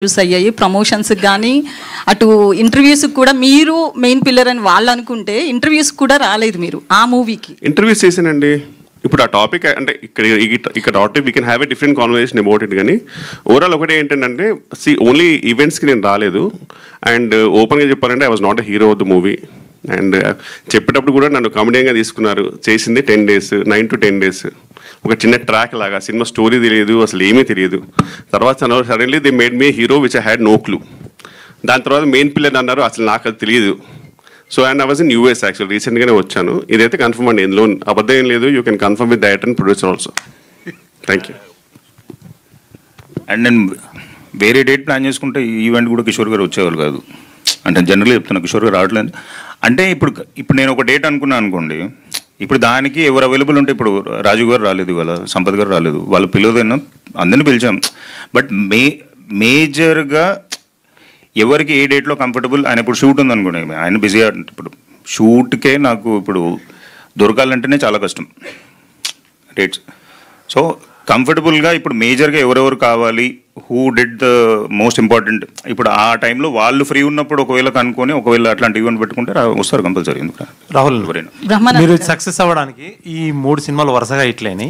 అయ్యాయి ప్రమోషన్స్ కానీ అటు ఇంటర్వ్యూస్ కూడా మీరు మెయిన్ పిల్లర్ అని వాళ్ళు అనుకుంటే ఇంటర్వ్యూస్ కూడా రాలేదు మీరు ఆ మూవీకి. ఇంటర్వ్యూస్ చేశానండి. ఇప్పుడు ఆ టాపిక్ అంటే ఇక్కడ topic we can have a different conversation about it. కానీ ఓవరాల్ ఒకటే ఏంటంటే ఓన్లీ ఈవెంట్స్కి నేను రాలేదు. అండ్ ఓపెన్గా చెప్పాలంటే I was not a hero of the movie. And చెప్పేటప్పుడు కూడా నన్ను కామెడీగా తీసుకున్నారు. చేసింది 10 days, 9 to 10 days. ఒక చిన్న ట్రాక్ లాగా, సినిమా స్టోరీ తెలియదు, అసలు ఏమీ తెలియదు. తర్వాత suddenly they made me hero which I had no clue. దాని తర్వాత మెయిన్ పిల్లర్ అన్నారు, అసలు నాకు అది తెలియదు. So and I was in US actual, రీసెంట్గానే వచ్చాను. ఇదైతే కన్ఫర్మ్ అండి, ఇందులో అబద్ధం ఏం లేదు. You can confirm with director and producer also. Thank you. And నేను వేరే డేట్ ప్లాన్ చేసుకుంటే ఈ ఈవెంట్ కూడా కిషోర్ గారు వచ్చేవాళ్ళు కాదు. అంటే జనరల్గా చెప్తున్నా, కిషోర్ గారు రావట్లేదు. అంటే ఇప్పుడు నేను ఒక డేట్ అనుకున్నాను అనుకోండి, ఇప్పుడు దానికి ఎవరు అవైలబుల్ ఉంటే, ఇప్పుడు రాజు గారు రాలేదు, ఇవాళ సంపత్ గారు రాలేదు, వాళ్ళు పిలవదైనా అందరినీ పిలిచాం. బట్ మేజర్గా ఎవరికి ఏ డేట్లో కంఫర్టబుల్, ఆయన ఇప్పుడు షూట్ ఉంది అనుకోండి, ఆయన బిజీ. ఇప్పుడు షూట్కే నాకు ఇప్పుడు దొరకాలంటేనే చాలా కష్టం డేట్స్. సో కంఫర్టబుల్గా ఇప్పుడు మేజర్గా ఎవరెవరు కావాలి, who did the most important, ఇప్పుడు ఆ టైంలో వాళ్ళు ఫ్రీ ఉన్నప్పుడు ఒకవేళ కనుక్కొని ఒకవేళ అట్లాంటి ఈవెంట్ పెట్టుకుంటే వస్తారు కంపల్సరీ. ఎందుకు రాహుల్, మీరు సక్సెస్ అవ్వడానికి ఈ 3 సినిమాలు వరుసగా ఇట్లేని